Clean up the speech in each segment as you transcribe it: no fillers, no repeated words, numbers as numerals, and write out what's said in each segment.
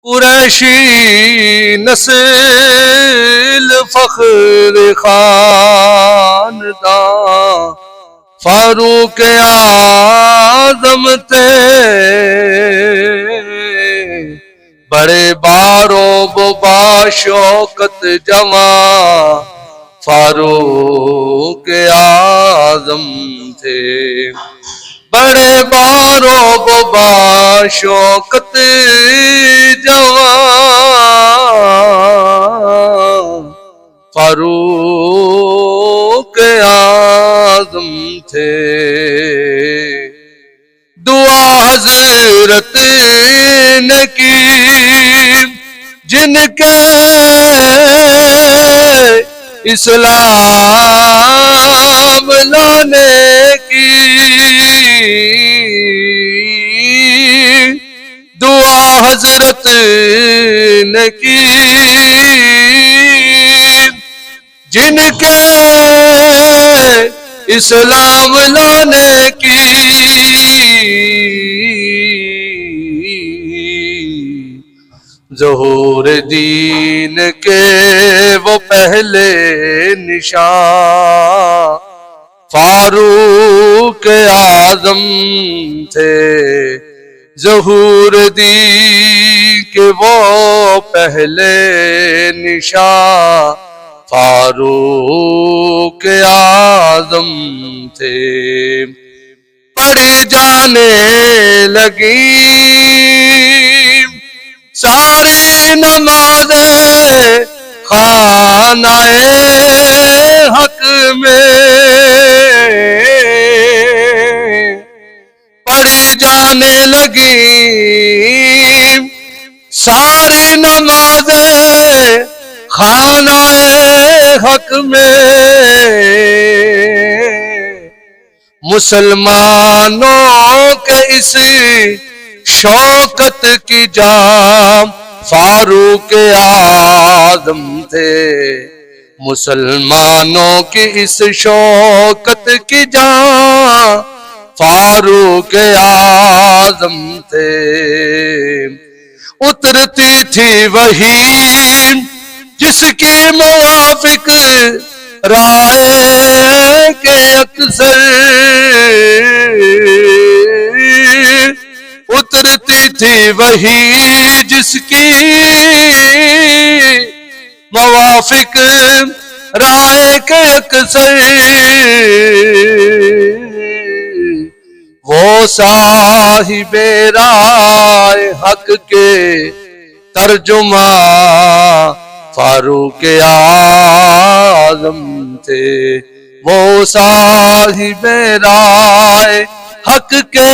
قریشی نسل فخر خاندان فاروق اعظم تھے، بڑے بارو با شوکت جوان فاروق اعظم تھے، بڑے بارو با شوکت جوان فاروق اعظم تھے۔ دعا حضرت نے کی جن کے اسلام لانے کی، دعا حضرت نے کی جن کے اسلام لانے کی، ظہور دین کے وہ پہلے نشان فاروق اعظم تھے، ظہور دین کے وہ پہلے نشان فاروق اعظم تھے۔ پڑھی جانے لگی ساری نمازیں خانہ حق میں، پڑھی جانے لگی ساری نمازیں خانہ حق میں، مسلمانوں کے اس شوکت کی جام فاروق اعظم تھے، مسلمانوں کی اس شوکت کی جام فاروق اعظم تھے۔ اترتی تھی وحی جس کی موافق رائے کے اکثر، اترتی تھی وحی جس کی موافق رائے کے اکثر، وہ صاحب رائے حق کے ترجمان فاروق اعظم تھے، وہ صاحب رائے حق کے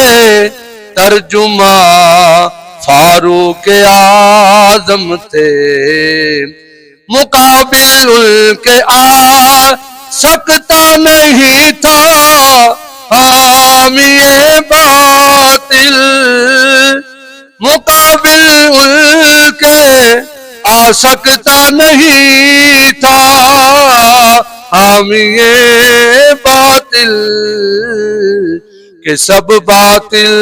ترجمان فاروق اعظم تھے، مقابل ان کے آ سکتا نہیں تھا حامی باطل، مقابل ان کے آ سکتا نہیں تھا حامی باطل، کہ سب باطل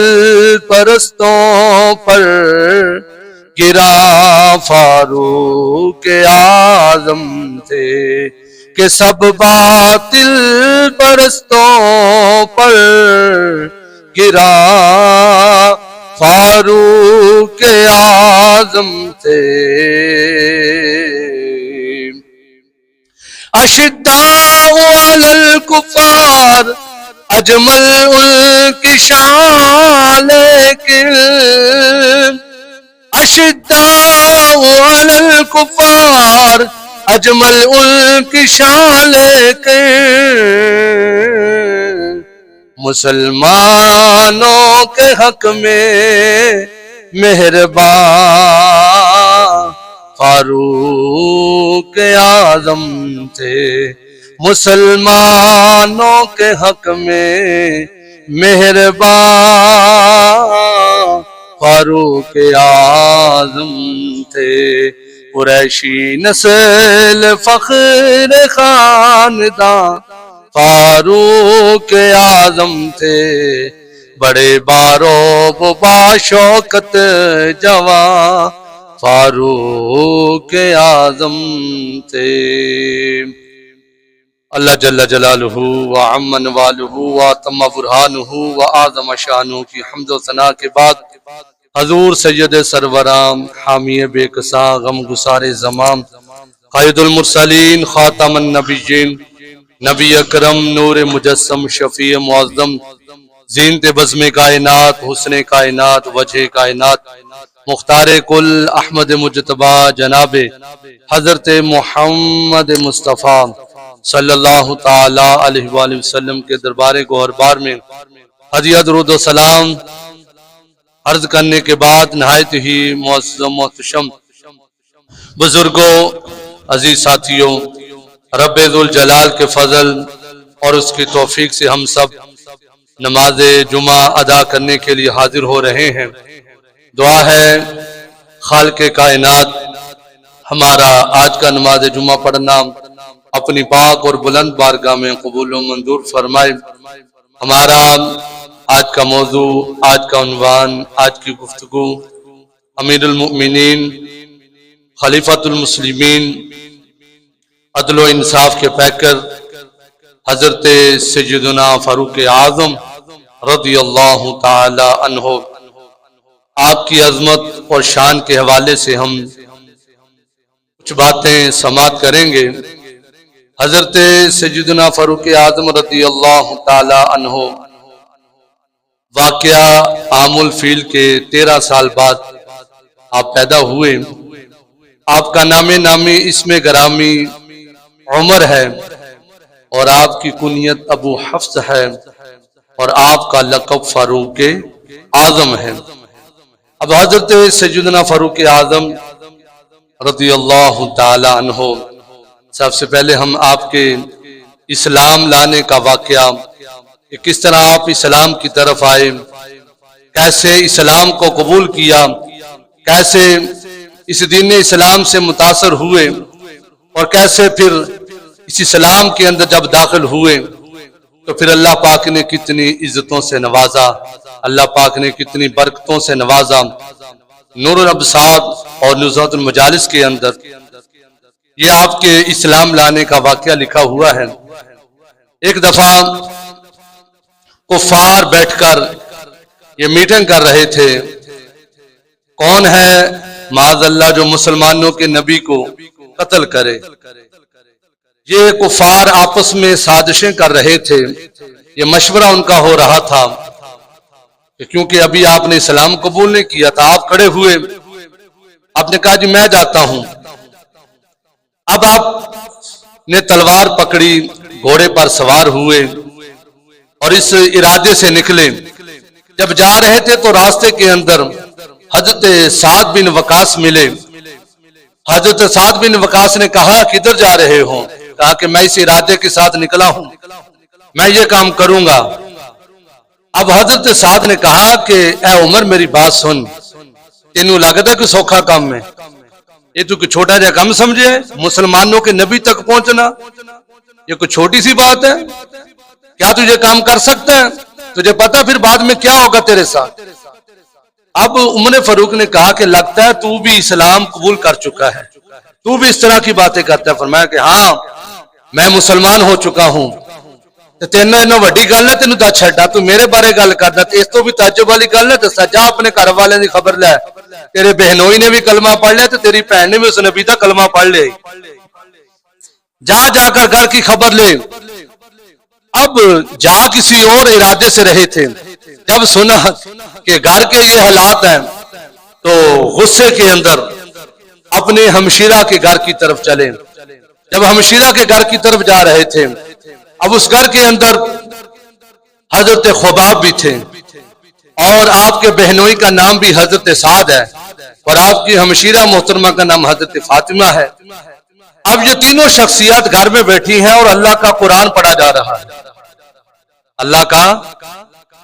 پرستوں پر گرا فاروق اعظم تھے، کہ سب باطل پرستوں پر گرا فاروق اعظم تھے۔ اشداء علی الکفار اجمل ان کی شان، لیکن اشداء علی الکفار اجمل ان کی شان، لیکن مسلمانوں کے حق میں مہربان فاروق اعظم تھے، مسلمانوں کے حق میں مہربان فاروق اعظم تھے، قریشی نسل فخر خاندان فاروق اعظم تھے، بڑے بارو با شوکت جوان فاروق اعظم تھے۔ اللہ جل جلالہ و عم نوالہ و تم برہانہ و اعظم شانہ کی حمد و ثنا کے بعد حضور سید سرورام حامی بے کساں غم گسار زمام قائد المرسلین خاتم النبیین نبی اکرم نور مجسم شفیع معظم زینت بزم کائنات حسن کائنات وجہ کائنات مختار کل احمد مجتبی جناب حضرت محمد مصطفیٰ صلی اللہ تعالی علیہ وآلہ وسلم کے دربار گوہربار میں ہدیہ درود و سلام عرض کرنے کے بعد نہایت ہی معظم محتشم بزرگوں عزیز ساتھیوں، رب ذوالجلال کے فضل اور اس کی توفیق سے ہم سب نماز جمعہ ادا کرنے کے لیے حاضر ہو رہے ہیں۔ دعا ہے خالق کائنات ہمارا آج کا نماز جمعہ پڑھنا اپنی پاک اور بلند بارگاہ میں قبول و منظور فرمائے۔ ہمارا آج کا موضوع، آج کا عنوان، آج کی گفتگو امیر المؤمنین خلیفۃ المسلمین عدل و انصاف کے پیکر حضرت سیدنا فاروق اعظم رضی اللہ تعالی عنہ آپ کی عظمت اور شان کے حوالے سے ہم کچھ باتیں سماعت کریں گے۔ حضرت سیدنا فاروق اعظم رضی اللہ تعالی عنہ واقعہ عام الفیل کے 13 سال بعد آپ پیدا ہوئے۔ آپ کا نامی اسم گرامی عمر ہے اور آپ کی کنیت ابو حفص ہے اور آپ کا لقب فاروق اعظم ہے۔ اب حضرت سیدنا فاروق اعظم رضی اللہ تعالی عنہ، سب سے پہلے ہم آپ کے اسلام لانے کا واقعہ کہ کس طرح آپ اسلام کی طرف آئے، کیسے اسلام کو قبول کیا، کیسے اس دین اسلام سے متاثر ہوئے اور کیسے پھر اس اسلام کے اندر جب داخل ہوئے تو پھر اللہ پاک نے کتنی عزتوں سے نوازا، اللہ پاک نے کتنی برکتوں سے نوازا۔ نور الابصار اور نزہۃ المجالس کے اندر یہ آپ کے اسلام لانے کا واقعہ لکھا ہوا ہے۔ ایک دفعہ کفار بیٹھ کر یہ میٹنگ کر رہے تھے، کون ہے معاذ اللہ جو مسلمانوں کے نبی کو قتل کرے۔ یہ کفار آپس میں سازشیں کر رہے تھے، یہ مشورہ ان کا ہو رہا تھا کہ کیونکہ ابھی آپ نے اسلام قبول نہیں کیا تھا، آپ کھڑے ہوئے، آپ نے کہا جی میں جاتا ہوں۔ اب آپ نے تلوار پکڑی، گھوڑے پر سوار ہوئے اور اس ارادے سے نکلے۔ جب جا رہے تھے تو راستے کے اندر حضرت سعد بن وقاص ملے۔ حضرت سعد بن وقاص نے کہا کدھر جا رہے ہو؟ کہا کہ میں اس ارادے کے ساتھ نکلا ہوں، میں یہ کام کروں گا۔ اب حضرت سعد نے کہا کہ اے عمر میری بات سن، تینوں لگتا ہے کہ سوکھا کام ہے، یہ تو کہ چھوٹا جا کام سمجھے، مسلمانوں کے نبی تک پہنچنا یہ کوئی چھوٹی سی بات ہے؟ کیا تجھے کام کر سکتا ہے؟ تجھے پتا پھر بعد میں کیا ہوگا تیرے ساتھ؟ اب عمر فاروق نے کہا کہ لگتا ہے تو بھی اسلام قبول کر چکا ہے، تو بھی اس طرح کی باتیں کرتا ہے۔ فرمایا کہ ہاں میں مسلمان ہو چکا ہوں۔ تینوں انہوں وڈی گل ہے، تینوں تو چھڈا، تو میرے بارے گل کرنا، اس تو بھی تعجب والی گل ہے۔ دسا جا اپنے گھر والے کی خبر لے، تیرے بہنوئی نے بھی کلمہ پڑھ لیا تو تیری بہن نے بھی اس نبی کا کلمہ پڑھ لیا، جا کر گھر کی خبر لے۔ اب جا کسی اور ارادے سے رہے تھے، جب سنا کہ گھر کے یہ حالات ہیں تو غصے کے اندر اپنے ہمشیرہ کے گھر کی طرف چلے۔ جب ہمشیرہ کے گھر کی طرف جا رہے تھے، اب اس گھر کے اندر حضرت خباب بھی تھے اور آپ کے بہنوئی کا نام بھی حضرت سعد ہے اور آپ کی ہمشیرہ محترمہ کا نام حضرت فاطمہ ہے۔ اب یہ تینوں شخصیات گھر میں بیٹھی ہیں اور اللہ کا قرآن پڑھا جا رہا ہے، اللہ کا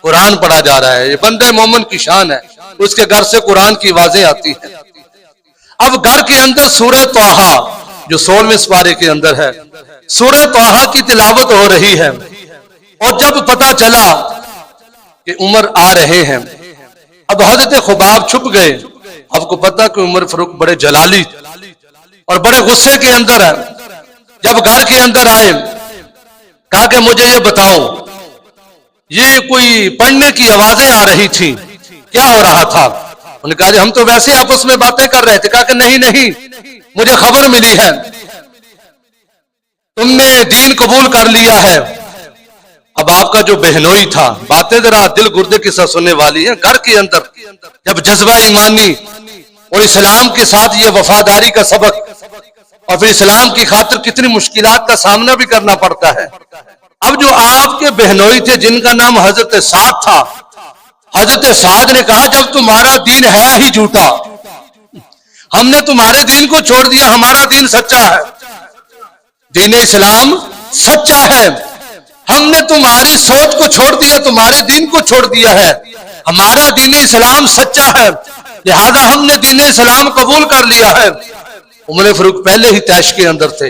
قرآن پڑھا جا رہا ہے۔ یہ بندہ مومن کی شان ہے، اس کے گھر سے قرآن کی آوازیں آتی ہیں۔ اب گھر کے اندر سورہ طٰہٰ جو 16ویں سپارے کے اندر ہے، سورہ طٰہٰ کی تلاوت ہو رہی ہے اور جب پتہ چلا کہ عمر آ رہے ہیں، اب حضرت خباب چھپ گئے آپ کو پتا کہ عمر فاروق بڑے جلالی اور بڑے غصے کے اندر ہے. جب گھر کے اندر آئے کہا کہ مجھے یہ بتاؤ یہ کوئی پڑھنے کی آوازیں آ رہی تھی کیا ہو رہا تھا؟ انہوں نے کہا جی ہم تو ویسے آپس میں باتیں کر رہے تھے. کہا کہ نہیں مجھے خبر ملی ہے تم نے دین قبول کر لیا ہے. اب آپ کا جو بہنوئی تھا باتیں ذرا دل گردے کے ساتھ سننے والی ہیں. گھر کے اندر جب جذبہ ایمانی اور اسلام کے ساتھ یہ وفاداری کا سبق اور پھر اسلام کی خاطر کتنی مشکلات کا سامنا بھی کرنا پڑتا ہے. اب جو آپ کے بہنوئی تھے جن کا نام حضرت سعد تھا, حضرت سعد نے کہا جب تمہارا دین ہے ہی جھوٹا, ہم نے تمہارے دین کو چھوڑ دیا, ہمارا دین سچا ہے, دین اسلام سچا ہے, ہم نے تمہاری سوچ کو چھوڑ دیا, تمہارے دین کو چھوڑ دیا ہے, ہمارا دین اسلام سچا ہے, لہذا ہم نے دین اسلام قبول کر لیا ہے. عمر فاروق پہلے ہی تیش کے اندر تھے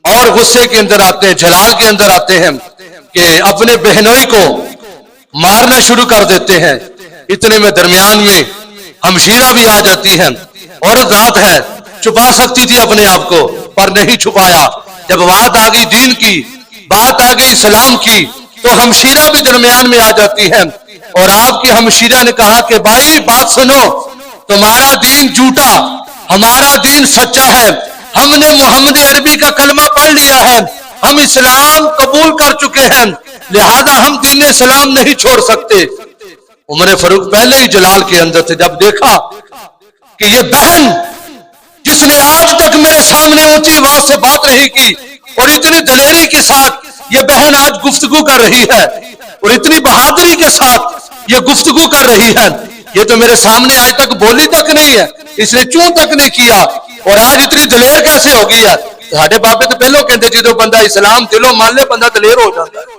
اور غصے کے اندر آتے ہیں, جلال کے اندر آتے ہیں کہ اپنے بہنوئی کو مارنا شروع کر دیتے ہیں. اتنے میں درمیان میں ہمشیرہ بھی آ جاتی ہیں, عورت ذات ہے, چھپا سکتی تھی اپنے آپ کو پر نہیں چھپایا. جب بات آ گئی دین کی, بات آ گئی اسلام کی, تو ہمشیرہ بھی درمیان میں آ جاتی ہے اور آپ کی ہمشیرہ نے کہا کہ بھائی بات سنو, تمہارا دین جھوٹا, ہمارا دین سچا ہے, ہم نے محمد عربی کا کلمہ پڑھ لیا ہے, ہم اسلام قبول کر چکے ہیں, لہذا ہم دین اسلام نہیں چھوڑ سکتے. عمر فاروق پہلے ہی جلال کے اندر تھے. جب دیکھا کہ یہ بہن جس نے آج تک میرے سامنے اونچی آواز سے بات نہیں کی اور اتنی دلیری کے ساتھ یہ بہن آج گفتگو کر رہی ہے اور اتنی بہادری کے ساتھ یہ گفتگو کر رہی ہے, یہ تو میرے سامنے آج تک بولی تک نہیں ہے, اس نے چوں تک نہیں کیا اور آج اتنی دلیر کیسے ہو گئی ہے. ساڈے بابے تو پہلو کہتے جدو بندہ اسلام دلوں مان لے بندہ دلیر ہو جاتا ہے.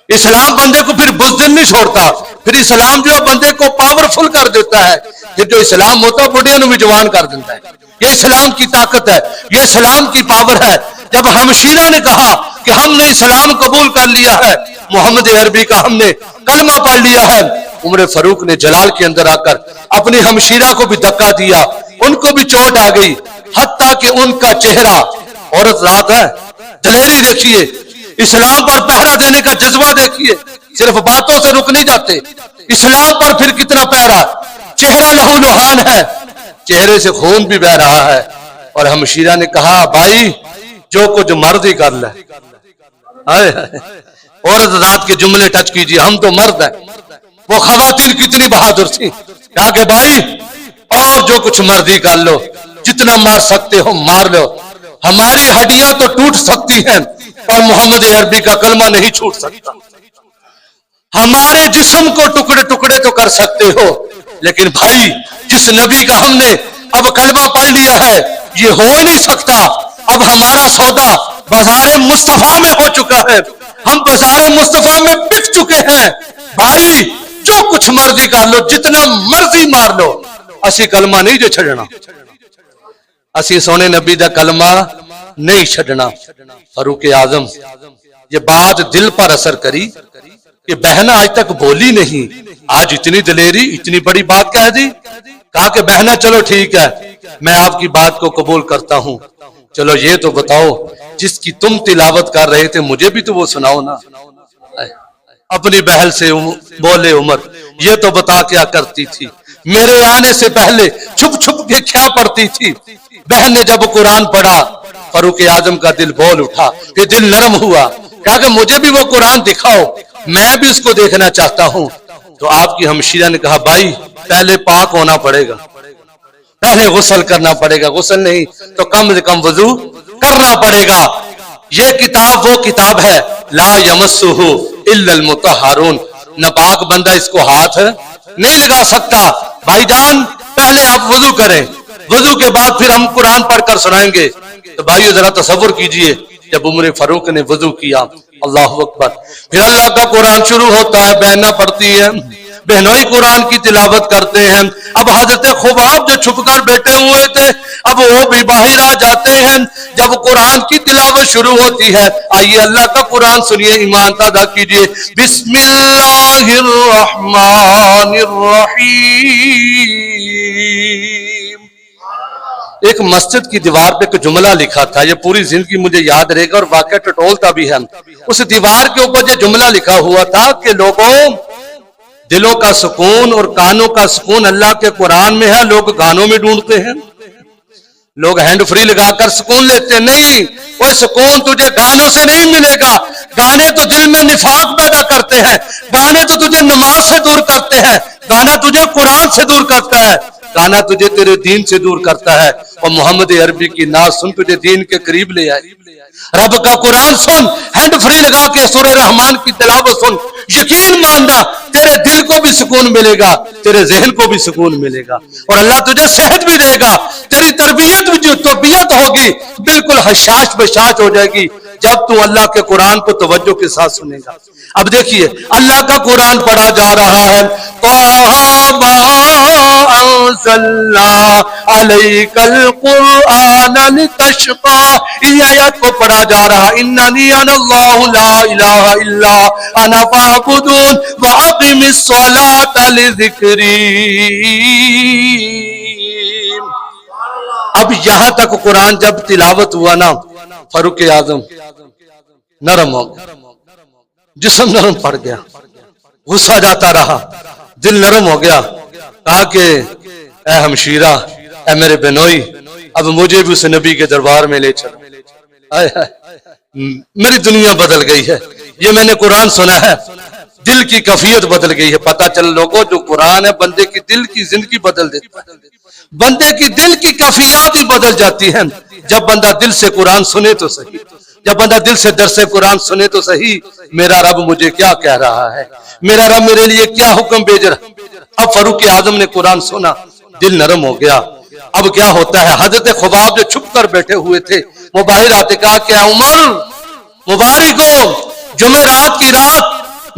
اسلام بندے کو پھر بزدل نہیں چھوڑتا, پھر اسلام جو بندے کو پاورفل کر دیتا ہے. پھر جو اسلام ہوتا ہے بڑھیا بھی جوان کر دیتا ہے. یہ اسلام کی طاقت ہے, یہ اسلام کی پاور ہے. جب ہمشیرہ نے کہا کہ ہم نے اسلام قبول کر لیا ہے, محمد عربی کا ہم نے کلمہ پڑھ لیا ہے, عمر فاروق نے جلال کے اندر آ کر اپنی ہمشیرہ کو بھی دھکا دیا, ان کو بھی چوٹ آ گئی, حتیٰ کہ ان کا چہرہ, عورت ذات ہے, دلیری دیکھیے, اسلام پر پہرا دینے کا جذبہ دیکھیے, صرف باتوں سے رک نہیں جاتے, اسلام پر پھر کتنا پہرا, چہرہ لہو لہان ہے, چہرے سے خون بھی بہ رہا ہے. اور ہمشیرہ نے کہا بھائی جو کچھ مرد ہی کر لے, عورت ذات کے جملے ٹچ کیجیے, ہم تو مرد ہیں. وہ خواتین کتنی بہادر تھی, کہا کہ بھائی اور جو کچھ مرضی کر لو, جتنا مار سکتے ہو مار لو, ہماری ہڈیاں تو ٹوٹ سکتی ہیں اور محمد عربی کا کلمہ نہیں چھوٹ سکتا. ہمارے جسم کو ٹکڑے ٹکڑے تو کر سکتے ہو, لیکن بھائی جس نبی کا ہم نے اب کلمہ پڑھ لیا ہے یہ ہو ہی نہیں سکتا. اب ہمارا سودا بازار مصطفیٰ میں ہو چکا ہے, ہم بازار مصطفیٰ میں بک چکے ہیں. بھائی جو کچھ مرضی کر لو, جتنا مرضی مار لو, اسی کلمہ نہیں جو چھڑنا, اسی سونے نبی دا کلمہ نہیں چھڑنا. فاروق اعظم یہ بات دل پر اثر کری کہ بہنہ آج تک بولی نہیں, آج اتنی دلیری, اتنی بڑی بات کہہ دی. کہا کہ بہنہ چلو ٹھیک ہے, میں آپ کی بات کو قبول کرتا ہوں, چلو یہ تو بتاؤ جس کی تم تلاوت کر رہے تھے مجھے بھی تو وہ سناؤ نا. اپنی بہن سے بولے عمر یہ تو بتا کیا کرتی تھی, میرے آنے سے پہلے چھپ چھپ کے کیا پڑھتی تھی. بہن نے جب قرآن پڑھا فاروق اعظم کا دل بول اٹھا, کہ دل نرم ہوا. کہا کہ مجھے بھی وہ قرآن دکھاؤ, میں بھی اس کو دیکھنا چاہتا ہوں. تو آپ کی ہمشیرہ نے کہا بھائی پہلے پاک ہونا پڑے گا, پہلے غسل کرنا پڑے گا, غسل نہیں تو کم سے کم وضو کرنا پڑے گا. یہ کتاب وہ کتاب ہے لا یمسہ الا المطہرون, ناپاک بندہ اس کو ہاتھ نہیں لگا سکتا. بھائی جان پہلے آپ وضو کریں, وضو کے بعد پھر ہم قرآن پڑھ کر سنائیں گے. تو بھائیو ذرا تصور کیجئے جب عمر فاروق نے وضو کیا, اللہ اکبر, پھر اللہ کا قرآن شروع ہوتا ہے, بہنیں پڑھتی ہیں, بہنوئی قرآن کی تلاوت کرتے ہیں. اب حضرت خباب جو چھپ کر بیٹھے ہوئے تھے اب وہ بھی باہر آ جاتے ہیں جب قرآن کی تلاوت شروع ہوتی ہے۔ آئیے اللہ کا قرآن سنیے، ایمان ادا کیجیے۔ بسم اللہ الرحمن الرحیم۔ ایک مسجد کی دیوار پہ ایک جملہ لکھا تھا، یہ پوری زندگی مجھے یاد رہے گا اور واقعہ ٹٹولتا بھی ہے۔ اس دیوار کے اوپر یہ جملہ لکھا ہوا تھا کہ لوگوں، دلوں کا سکون اور کانوں کا سکون اللہ کے قرآن میں ہے، لوگ گانوں میں ڈھونڈتے ہیں، لوگ ہینڈ فری لگا کر سکون لیتے ہیں۔ نہیں، وہ سکون تجھے گانوں سے نہیں ملے گا، گانے تو دل میں نفاق پیدا کرتے ہیں، گانے تو تجھے نماز سے دور کرتے ہیں، گانا تجھے قرآن سے دور کرتا ہے، گانا تجھے تیرے دین سے دور کرتا ہے۔ اور محمد عربی کی نعت سن تجھے دین کے قریب لے آئے، رب کا قرآن سن، ہینڈ فری لگا کے سورہ رحمان کی تلاوت سن، یقین ماننا تیرے دل کو بھی سکون ملے گا، تیرے ذہن کو بھی سکون ملے گا، اور اللہ تجھے صحت بھی دے گا، تیری تربیت بھی جو تربیت ہوگی بالکل حشاش بشاش ہو جائے گی جب تو اللہ کے قرآن کو توجہ کے ساتھ سنے گا۔ اب دیکھیے اللہ کا قرآن پڑھا جا رہا ہے، انزلنا علیک القرآن لتشقى، یہ آیات کو پڑھا جا رہا، اننی انا اللہ لا الہ الا انا فاعبدون واقم الصلاۃ لذکری۔ اب یہاں تک قرآن جب تلاوت ہوا نا، فاروق اعظم نرم ہو گیا، جسم نرم پڑ گیا، غصہ جاتا رہا، دل نرم ہو گیا، کہا کہ اے ہمشیرہ، اے میرے بنوئی، اب مجھے بھی اس نبی کے دربار میں لے چلو۔ میری دنیا بدل گئی ہے، یہ میں نے قرآن سنا ہے، دل کی کیفیت بدل گئی ہے۔ پتہ چل لوگوں، جو قرآن ہے بندے کی دل کی زندگی بدل دیتا ہے، بندے کی دل کی کیفیات ہی بدل جاتی ہیں جب بندہ دل سے قرآن سنے تو صحیح، جب بندہ دل سے درس قرآن سنے تو صحیح، میرا رب مجھے کیا کہہ رہا ہے، میرا رب میرے لیے کیا حکم بھیج رہا۔ اب فاروق اعظم نے قرآن سنا، دل نرم ہو گیا۔ اب کیا ہوتا ہے، حضرت خباب جو چھپ کر بیٹھے ہوئے تھے وہ باہر آتے، کہا کہ عمر مبارک ہو، جمعرات کی رات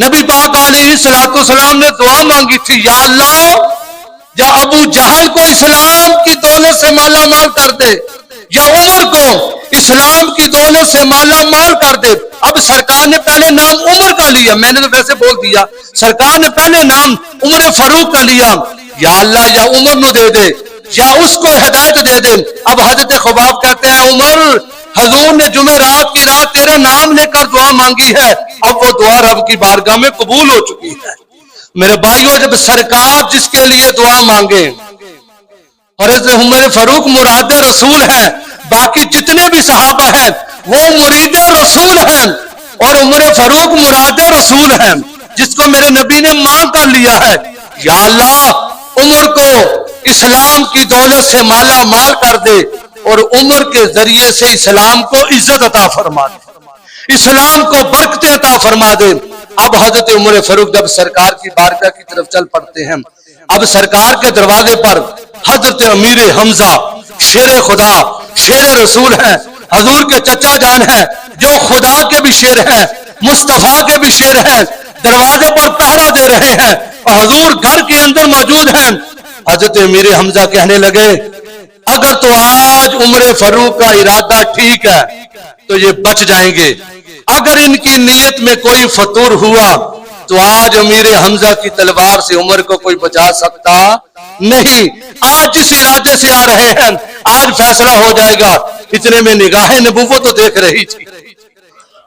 نبی پاک علیہ السلام نے دعا مانگی تھی، یا اللہ، یا ابو جہل کو اسلام کی دولت سے مالا مال کر دے، یا عمر کو اسلام کی دولت سے مالا مال کر دے۔ اب سرکار نے پہلے نام عمر کا لیا، میں نے تو ویسے بول دیا، سرکار نے پہلے نام عمر فاروق کا لیا، یا اللہ یا عمر نو دے دے یا اس کو ہدایت دے دے۔ اب حضرت خباب کہتے ہیں، عمر، حضور نے جمعرات کی رات تیرا نام لے کر دعا مانگی ہے، اب وہ دعا رب کی بارگاہ میں قبول ہو چکی ہے۔ میرے بھائیوں، جب سرکار جس کے لیے دعا مانگے، اور عمر فاروق مراد رسول ہیں، باقی جتنے بھی صحابہ ہیں وہ مرید رسول ہیں، اور عمر فاروق مراد رسول ہیں جس کو میرے نبی نے مانگ کر لیا ہے، یا اللہ عمر کو اسلام کی دولت سے مالا مال کر دے اور عمر کے ذریعے سے اسلام کو عزت عطا فرما دے، اسلام کو برکت عطا فرما دے۔ اب حضرت عمر فاروق جب سرکار کی بارگاہ کی طرف چل پڑتے ہیں، اب سرکار کے دروازے پر حضرت امیر حمزہ، شیر خدا، شیر رسول ہیں، حضور کے چچا جان ہیں، جو خدا کے بھی شیر ہیں، مصطفیٰ کے بھی شیر ہیں، دروازے پر پہرا دے رہے ہیں اور حضور گھر کے اندر موجود ہیں۔ حضرت امیر حمزہ کہنے لگے، اگر تو آج عمر فاروق کا ارادہ ٹھیک ہے تو یہ بچ جائیں گے، اگر ان کی نیت میں کوئی فطور ہوا تو آج امیر حمزہ کی تلوار سے عمر کو کوئی بچا سکتا نہیں، آج جس ارادے سے آ رہے ہیں آج فیصلہ ہو جائے گا۔ اتنے میں نگاہ نبوت تو دیکھ رہی تھی،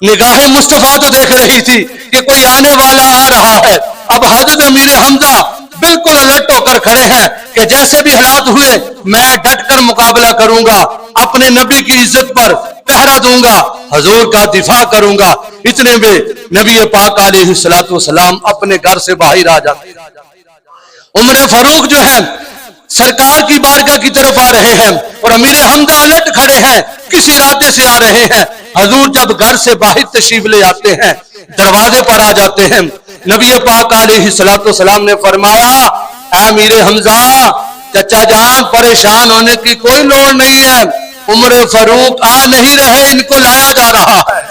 نگاہ مصطفیٰ تو دیکھ رہی تھی کہ کوئی آنے والا آ رہا ہے۔ اب حضرت امیر حمزہ بالکل الرٹ ہو کر کھڑے ہیں کہ جیسے بھی حالات ہوئے میں ڈٹ کر مقابلہ کروں گا، اپنے نبی کی عزت پر پہرا دوں گا، حضور کا دفاع کروں گا۔ اتنے میں نبی پاک علیہ السلام اپنے گھر سے باہر آ جاتے ہیں۔ عمر فاروق جو ہے سرکار کی بارگاہ کی طرف آ رہے ہیں اور امیر حمزہ الٹ کھڑے ہیں، کس ارادے سے آ رہے ہیں۔ حضور جب گھر سے باہر تشریف لے آتے ہیں، دروازے پر آ جاتے ہیں، نبی پاک علیہ السلام نے فرمایا، اے امیر حمزہ، چچا جان پریشان ہونے کی کوئی لوڑ نہیں ہے، عمر فاروق آ نہیں رہے، ان کو لایا جا رہا ہے،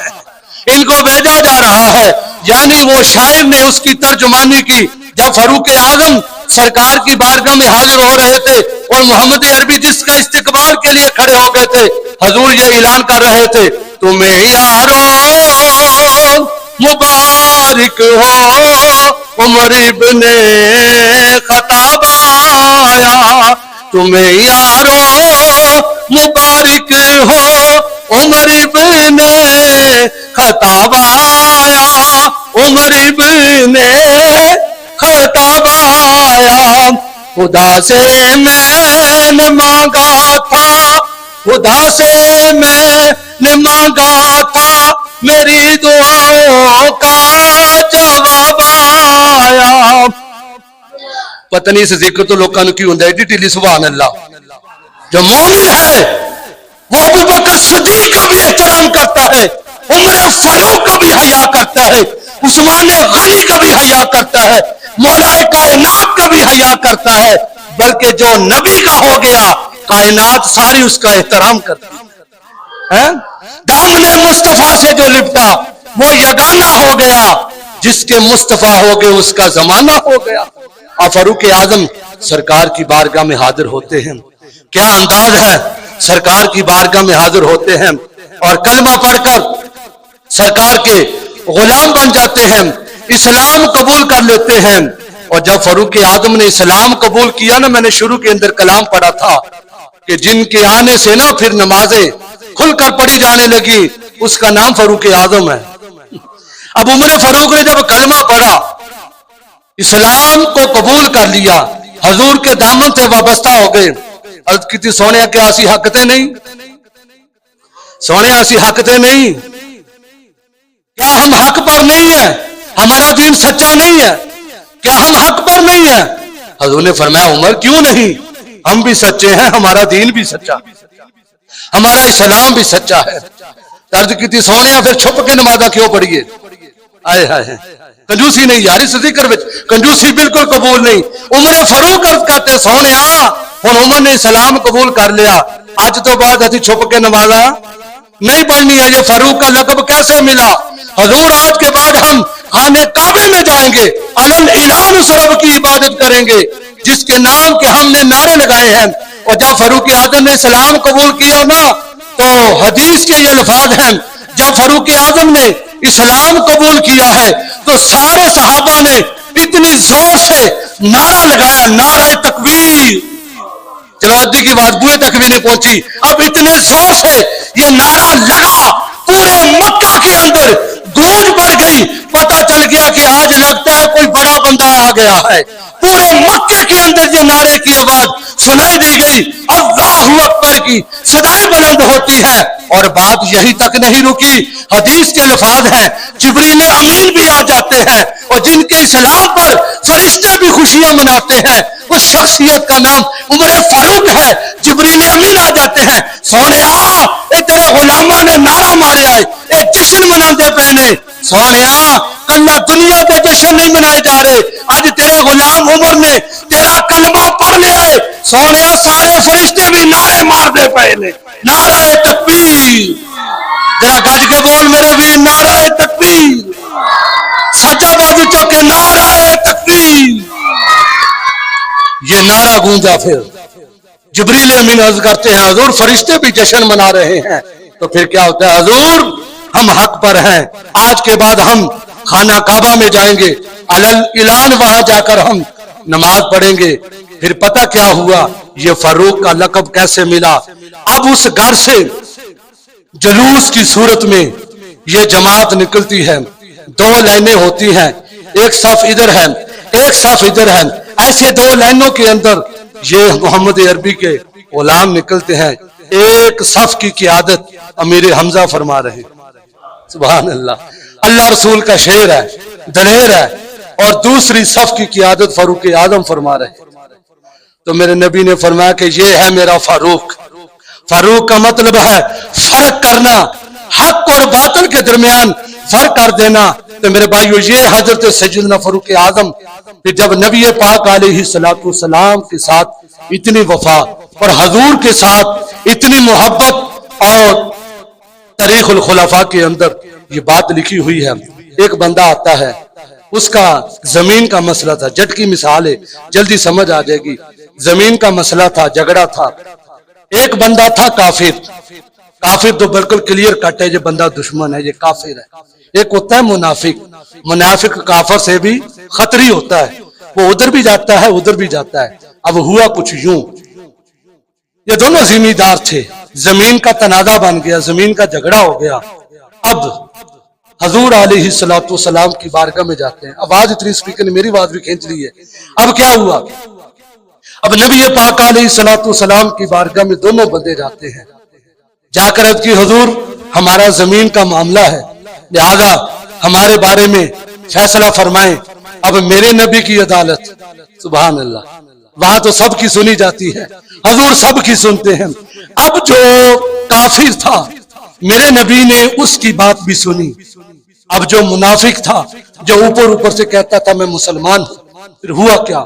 ان کو بھیجا جا رہا ہے۔ یعنی وہ شاعر نے اس کی ترجمانی کی جب فاروق اعظم سرکار کی بارگاہ میں حاضر ہو رہے تھے اور محمد عربی جس کا استقبال کے لیے کھڑے ہو گئے تھے، حضور یہ اعلان کر رہے تھے، تمہیں یارو مبارک ہو عمر ابن خطاب آیا، تمہیں یارو مبارک ہو عمر ابن خطاب آیا، عمر ابن خطاب آیا، خدا سے میں نے مانگا تھا، خدا سے میں نے مانگا تھا، میری دعاؤں کا جواب آیا۔ پتہ نہیں اس ذکر تو لوگوں کی ہوں ایڈی ٹیلی، سبحان اللہ۔ جو مومن ہے وہ ابو بکر صدیق کا بھی احترام کرتا ہے، عمر فاروق کا بھی حیا کرتا ہے، عثمان غنی کا بھی حیا کرتا ہے، مولا کائنات کا بھی حیا کرتا ہے، بلکہ جو نبی کا ہو گیا کائنات ساری اس کا احترام کرتی ہے۔ دامن مصطفیٰ سے جو لپٹا وہ یگانہ ہو گیا، جس کے مصطفیٰ ہو گئے اس کا زمانہ ہو گیا۔ اور فاروق اعظم سرکار کی بارگاہ میں حاضر ہوتے ہیں، کیا انداز ہے، سرکار کی بارگاہ میں حاضر ہوتے ہیں اور کلمہ پڑھ کر سرکار کے غلام بن جاتے ہیں، اسلام قبول کر لیتے ہیں۔ اور جب فاروق اعظم نے اسلام قبول کیا نا، میں نے شروع کے اندر کلام پڑھا تھا کہ جن کے آنے سے نا پھر نمازیں کھل کر پڑھی جانے لگی، اس کا نام فاروق اعظم ہے۔ اب عمر فاروق نے جب کلمہ پڑھا، اسلام کو قبول کر لیا، حضور کے دامن سے وابستہ ہو گئے، عرض کی تھی سونے کے آسی حقتے نہیں، سونے آسی حقتے نہیں، کیا ہم حق پر نہیں ہیں؟ ہمارا دین سچا نہیں ہے؟ کیا ہم حق پر نہیں ہیں؟ حضور نے فرمایا عمر کیوں نہیں، ہم بھی سچے ہیں، ہمارا دین بھی سچا، ہمارا اسلام بھی سچا ہے۔ عرض کی تھی سونے پھر چھپ کے نمازہ کیوں پڑھیے؟ آئے ہائے، کنجوسی نہیں یار، اس ذکر میں کنجوسی بالکل قبول نہیں۔ عمر فاروق عرض کرتے سونے ہوں عمر نے اسلام قبول کر لیا، آج تو بعد ابھی چھپ کے نمازہ نہیں پڑھنی ہے۔ یہ فاروق کا لقب کیسے ملا؟ حضور آج کے بعد ہم خانے کعبے میں جائیں گے، علل اعلان اس رب کی عبادت کریں گے جس کے نام کے ہم نے نعرے لگائے ہیں۔ اور جب فاروق اعظم نے اسلام قبول کیا نا تو حدیث کے یہ الفاظ ہیں، جب فاروق اعظم نے اسلام قبول کیا ہے تو سارے صحابہ نے اتنی زور سے نعرہ لگایا، نعرہ تکبیر۔ چلو ادھی کی بات بوئے تک بھی نہیں پہنچی، اب اتنے زور سے یہ نعرہ لگا، پورے مکہ کے اندر گونج بڑھ گئی، پتہ چل گیا کہ آج لگتا ہے کوئی بڑا بندہ آ گیا ہے۔ پورے مکے کے اندر یہ نعرے کی آواز سنائی دی گئی، اللہ اکبر کی صدائیں بلند ہوتی ہے۔ اور بات یہی تک نہیں رکی، حدیث کے الفاظ ہیں جبریل امین بھی آ جاتے ہیں، اور جن کے اسلام پر فرشتے بھی خوشیاں مناتے ہیں، اس شخصیت کا نام عمر فاروق ہے۔ جبریل امین آ جاتے ہیں، سونے تیرے غلامہ نے نعرہ مارے آئے، ایک جشن مناتے پہنے۔ سونے کلہ دنیا کے جشن نہیں منائے جا رہے، آج تیرے غلام عمر نے تیرا کلمہ پڑھ لیا ہے، سونے سارے فرشتے بھی نعرے مار دے پہنے، نعرہ تکبیر۔ ذرا گج کے بول میرے بھی، نعرہ تکبیر، سچا بازو چوکے نعرہ تکبیر۔ یہ نعرہ گونجا، پھر جبریل امین عرض کرتے ہیں حضور فرشتے بھی جشن منا رہے ہیں، تو پھر کیا ہوتا ہے؟ حضور ہم حق پر ہیں، آج کے بعد ہم خانہ کعبہ میں جائیں گے، علل اعلان وہاں جا کر ہم نماز پڑھیں گے۔ پھر پتہ کیا ہوا، یہ فاروق کا لقب کیسے ملا؟ اب اس گھر سے جلوس کی صورت میں یہ جماعت نکلتی ہے، دو لائنیں ہوتی ہیں، ایک صف ادھر ہے ایک صف ادھر ہے، ایسے دو لائنوں کے اندر یہ محمد عربی کے غلام نکلتے ہیں، ایک صف کی قیادت امیر حمزہ فرما رہے ہیں، سبحان اللہ، اللہ رسول کا شعر ہے، دلیر ہے، اور دوسری صف کی قیادت فاروق اعظم فرما رہے ہیں۔ تو میرے نبی نے فرمایا کہ یہ ہے میرا فاروق۔ فاروق کا مطلب ہے فرق کرنا، حق اور باطل کے درمیان فرق کر دینا۔ تو میرے بھائیو یہ حضرت سیدنا فاروق اعظم کہ جب نبی پاک علیہ السلام کے ساتھ اتنی وفا اور حضور کے ساتھ اتنی محبت، اور تاریخ الخلفاء کے اندر یہ بات لکھی ہوئی ہے، ایک بندہ آتا ہے، اس کا زمین کا مسئلہ تھا، جٹ کی مثال ہے جلدی سمجھ آ جائے گی، زمین کا مسئلہ تھا، جھگڑا تھا، ایک بندہ تھا کافر. کافر تو بالکل کلیئر کٹ ہے، یہ بندہ دشمن ہے، یہ کافر ہے. ایک ہوتا ہے منافق. منافق کافر سے بھی خطری ہوتا ہے، وہ ادھر بھی جاتا ہے ادھر بھی جاتا ہے. اب ہوا کچھ یوں، یہ دونوں زمیندار تھے، زمین کا تنازع بن گیا، زمین کا جھگڑا ہو گیا. اب حضور علیہ السلام کی بارگاہ میں جاتے ہیں. آواز اتنی اسپیکر نے میری آواز بھی کھینچ لی ہے. اب کیا ہوا؟ اب نبی پاک علیہ السلام کی بارگاہ میں دونوں بندے جاتے ہیں. جا کر عرض کی حضور ہمارا زمین کا معاملہ ہے، لہذا ہمارے بارے میں فیصلہ فرمائیں. اب میرے نبی کی عدالت، سبحان اللہ، وہاں تو سب کی سنی جاتی ہے، حضور سب کی سنتے ہیں. اب جو کافر تھا میرے نبی نے اس کی بات بھی سنی. اب جو منافق تھا، جو اوپر سے کہتا تھا میں مسلمان ہوں، پھر ہوا کیا؟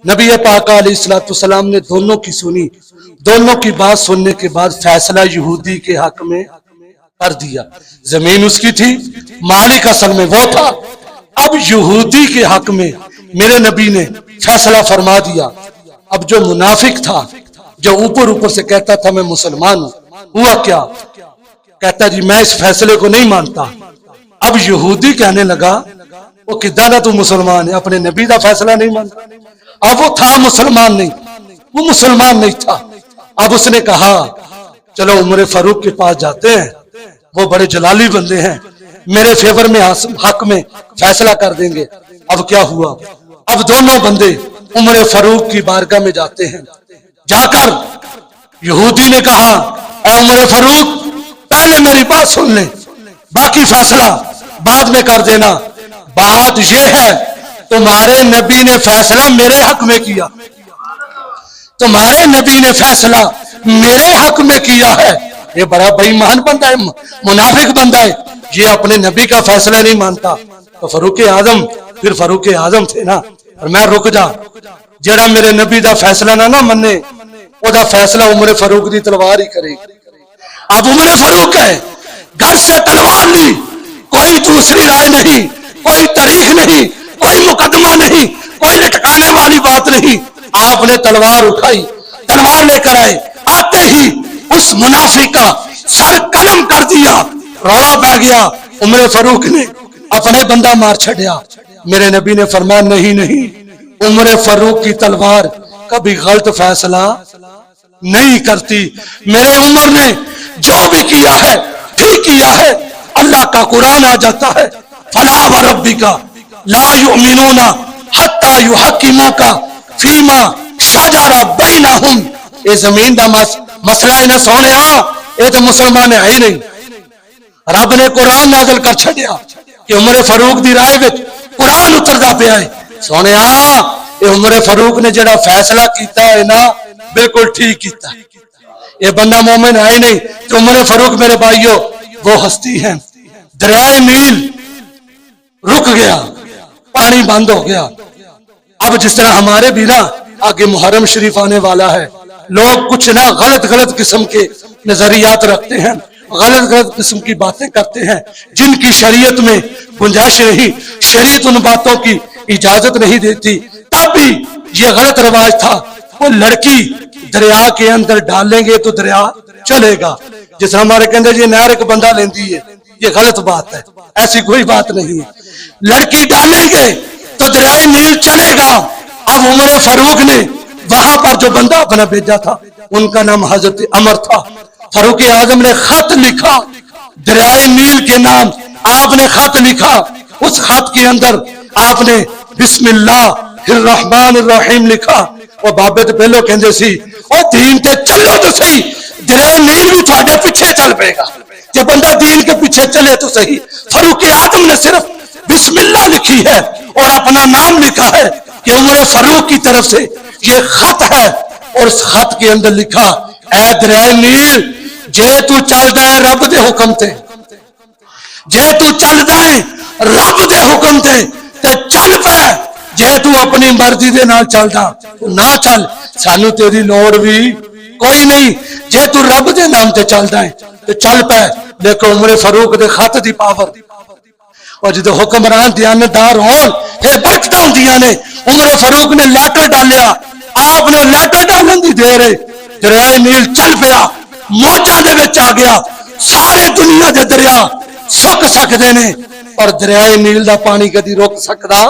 نبی پاک علیہ السلام نے دونوں کی سنی. دونوں کی بات سننے کے بعد فیصلہ یہودی کے حق میں کر دیا. زمین اس کی تھی، مالک اصل میں وہ تھا. اب یہودی کے حق میں میرے نبی نے فیصلہ فرما دیا. اب جو منافق تھا، جو اوپر سے کہتا تھا میں مسلمان ہوں، ہوا کیا؟ کہتا جی میں اس فیصلے کو نہیں مانتا. اب یہودی کہنے لگا وہ کدھا تھا تو مسلمان ہے، اپنے نبی کا فیصلہ نہیں مانتا. اب وہ تھا مسلمان نہیں، وہ مسلمان نہیں تھا. اب اس نے کہا چلو عمر فاروق کے پاس جاتے ہیں، وہ بڑے جلالی بندے ہیں، میرے فیور میں حق میں فیصلہ کر دیں گے. اب کیا ہوا؟ اب دونوں بندے عمر فاروق کی بارگاہ میں جاتے ہیں. جا کر یہودی نے کہا اے عمر فاروق پہلے میری بات سن لیں، باقی فیصلہ بعد میں کر دینا. بات یہ ہے تمہارے نبی نے فیصلہ میرے حق میں کیا، تمہارے نبی نے فیصلہ میرے حق میں کیا ہے. یہ بڑا بے ایمان بندہ ہے، منافق بندہ ہے، یہ اپنے نبی کا فیصلہ نہیں مانتا. تو فاروق اعظم پھر فاروق اعظم تھے نا، اور میں رک جا، جڑا میرے نبی دا فیصلہ نہ منے او دا فیصلہ عمر فاروق دی تلوار ہی کرے. اب عمر فاروق ہے، گھر سے تلوار لی، کوئی دوسری رائے نہیں، کوئی تاریخ نہیں، کوئی مقدمہ نہیں، کوئی لٹکانے والی بات نہیں. آپ نے تلوار اٹھائی، تلوار لے کر آئے. آتے ہی اس منافق کا سر قلم کر دیا، رولا پہ گیا. عمر فاروق نے اپنے بندہ مار چھڑیا. میرے نبی نے فرمایا نہیں، عمر فاروق کی تلوار کبھی غلط فیصلہ نہیں کرتی. میرے عمر نے جو بھی کیا ہے ٹھیک کیا ہے. اللہ کا قرآن آ جاتا ہے فلا وربک لا یؤمنون حتی یحکموک فیما شجر بینہم. یہ زمین دا مسئلہ ہے نہ سونے، یہ تو مسلمان ہے ہی نہیں. رب نے قرآن نازل کر چھڑیا کہ عمر فاروق دی رائے وچ قرآن اتردا پیا ہے. سونے یہ عمر فاروق نے جڑا فیصلہ کیتا ہے نا بالکل ٹھیک کیتا ہے. یہ بندہ مومن ہے ہی نہیں. تو عمر فاروق میرے بھائیو وہ ہستی ہیں. دریائے نیل رک گیا، پانی بند ہو گیا. اب جس طرح ہمارے بھی نا آگے محرم شریف آنے والا ہے، لوگ کچھ نہ غلط قسم کے نظریات رکھتے ہیں، غلط قسم کی باتیں کرتے ہیں جن کی شریعت میں گنجائش نہیں، شریعت ان باتوں کی اجازت نہیں دیتی. تب بھی یہ غلط رواج تھا، وہ لڑکی دریا کے اندر ڈالیں گے تو دریا چلے گا. جس طرح ہمارے کہندے یہ نہر ایک بندہ لیندی ہے، یہ غلط بات ہے، ایسی کوئی بات نہیں ہے. لڑکی ڈالیں گے تو دریائے نیل چلے گا. اب عمر فاروق نے وہاں پر جو بندہ اپنا بھیجا تھا ان کا نام حضرت عمر تھا. فاروق اعظم نے خط لکھا دریائے نیل کے نام، آپ نے خط لکھا. اس خط کے اندر آپ نے بسم اللہ الرحمن الرحیم لکھا. وہ بابے تو پہلو کہندے سی او دین تے چلو تو صحیح، دریائے نیل بھی تھوڑے پیچھے چل پے گا. جب بندہ دین کے پیچھے چلے تو صحیح. فاروق اعظم نے صرف بسم اللہ لکھی ہے اور اپنا نام لکھا ہے کہ عمر فاروق کی طرف سے یہ خط ہے. اور اس خط کے اندر لکھا اے دریائے نیل جے تو چلدا ہے رب دے حکم تے، جے تو چلدا ہے رب دے حکم تے چل پے. جے تو اپنی مرضی دے نال چلدا نہ چل، سانو تیری لوڑ بھی کوئی نہیں. جے تو رب دے نام تے چلدا ہے تو چل پے. دیکھو عمر فاروق دے خط دی پاور. اور جدو حکمران دیانتدار ہون پھر برکتاں ہوندیاں نے. عمر فاروق نے لیٹر ڈالیا، آپ نے لیٹر ڈالن دی دیر ہے دریائے نیل چل پیا موجاں دے وچ آ گیا سارے دنیا دے دریا سک سکدے نے پر دریائے نیل دا پانی کدی روک سکدا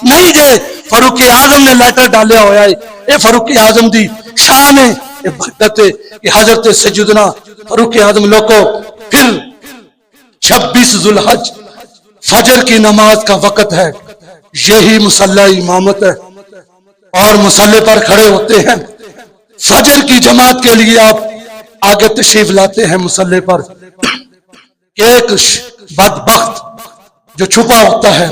نہیں جے فاروق اعظم نے لیٹر ڈالیا ہویا ہے اے فاروق اعظم دی شان ہے اے برکت ہے کہ حضرت سیدنا فاروق اعظم لوگوں پھر 26 ذوالحج فجر کی نماز کا وقت ہے یہی مصلی امامت ہے اور مصلی پر کھڑے ہوتے ہیں فجر کی جماعت کے لیے آپ آگے تشریف لاتے ہیں مصلی پر ایک بدبخت جو چھپا ہوتا ہے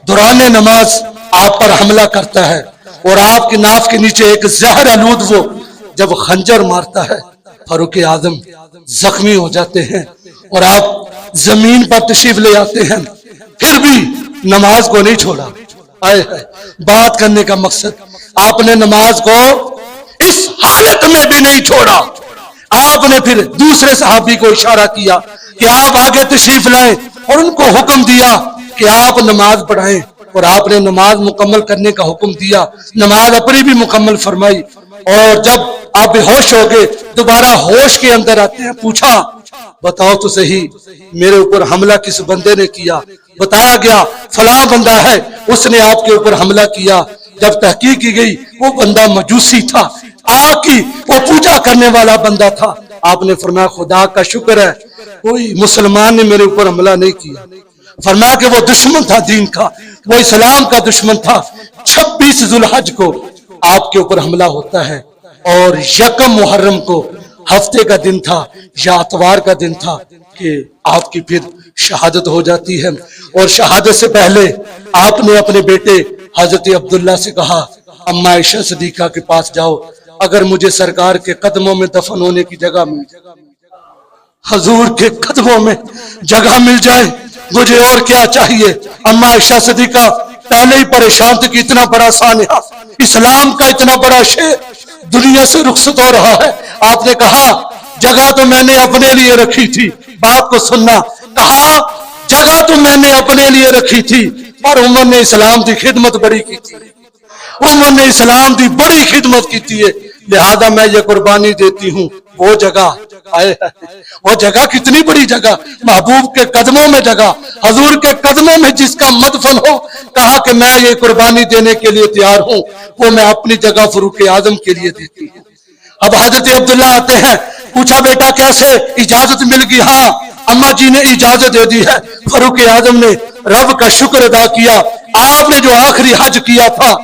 دوران نماز آپ پر حملہ کرتا ہے اور آپ کی ناف کے نیچے ایک زہر آلود وہ جب خنجر مارتا ہے فاروق اعظم زخمی ہو جاتے ہیں اور آپ زمین پر تشریف لے آتے ہیں پھر بھی نماز کو نہیں چھوڑا آئے بات کرنے کا مقصد آپ نے نماز کو اس حالت میں بھی نہیں چھوڑا آپ نے پھر دوسرے صحابی کو اشارہ کیا کہ آپ آگے تشریف لائیں اور ان کو حکم دیا کہ آپ نماز پڑھائیں اور آپ نے نماز مکمل کرنے کا حکم دیا نماز اپنی بھی مکمل فرمائی اور جب آپ بے ہوش ہو گئے دوبارہ ہوش کے اندر آتے ہیں پوچھا بتاؤ تو صحیح میرے اوپر حملہ کس بندے نے کیا بتایا گیا فلاں بندہ ہے اس نے آپ کے اوپر حملہ کیا جب تحقیق کی گئی وہ بندہ مجوسی تھا آگ کی وہ پوجا کرنے والا بندہ تھا آپ نے فرمایا خدا کا شکر ہے کوئی مسلمان نے میرے اوپر حملہ نہیں کیا فرمایا کہ وہ دشمن تھا دین کا وہ اسلام کا دشمن تھا 26 ذوالحج کو آپ کے اوپر حملہ ہوتا ہے اور یکم محرم کو ہفتے کا دن تھا یا اتوار کا دن تھا کہ آپ کی پھر شہادت ہو جاتی ہے اور شہادت سے پہلے آپ نے اپنے بیٹے حضرت عبداللہ سے کہا اماں عائشہ صدیقہ کے پاس جاؤ اگر مجھے سرکار کے قدموں میں دفن ہونے کی جگہ مل جائے حضور کے قدموں میں جگہ مل جائے مجھے اور کیا چاہیے اماں عائشہ صدیقہ پہلے ہی پریشان تھی کہ اتنا بڑا سانحہ اسلام کا اتنا بڑا شیر دنیا سے رخصت ہو رہا ہے آپ نے کہا جگہ تو میں نے اپنے لیے رکھی تھی بات کو سننا کہا جگہ تو میں نے اپنے لیے رکھی تھی پر عمر نے اسلام کی خدمت بڑی کی تھی عمر نے اسلام کی بڑی خدمت کی تھی لہذا میں یہ قربانی دیتی ہوں وہ جگہ وہ جگہ کتنی بڑی جگہ محبوب کے قدموں میں جگہ حضور کے قدموں میں جس کا مدفن ہو کہا کہ میں یہ قربانی دینے کے لیے تیار ہوں وہ میں اپنی جگہ فاروق اعظم کے لیے دیتی ہوں اب حضرت عبداللہ آتے ہیں پوچھا بیٹا کیسے اجازت مل گئی ہاں اماں جی نے اجازت دے دی ہے فاروق اعظم نے رب کا شکر ادا کیا آپ نے جو آخری حج کیا تھا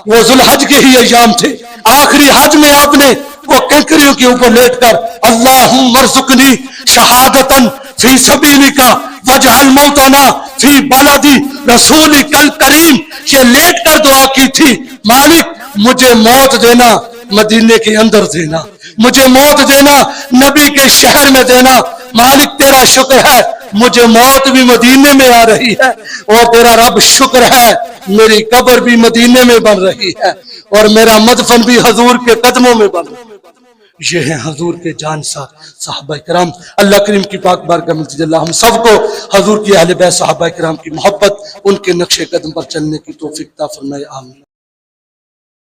وہ ذوالحج کے ہی ایام تھے آخری حج میں آپ نے وہ کنکریوں کے اوپر لیٹ کر اللہم ارزقنی شہادتن فی سبیلک واجعل موتنا فی بلدی رسولک الکریم یہ لیٹ کر دعا کی تھی مالک مجھے موت دینا مدینے کے اندر دینا مجھے موت دینا نبی کے شہر میں دینا مالک تیرا شکر ہے مجھے موت بھی مدینے میں آ رہی ہے اور تیرا رب شکر ہے میری قبر بھی مدینے میں بن رہی ہے اور میرا مدفن بھی حضور کے قدموں میں بن رہا ہے یہ ہیں حضور کے جان صحابہ کرام اللہ کریم کی پاک بارگاہ میں اللہ ہم سب کو حضور کی اہل بیت صحابہ کرام کی محبت ان کے نقش قدم پر چلنے کی توفیق عطا فرمائے آمین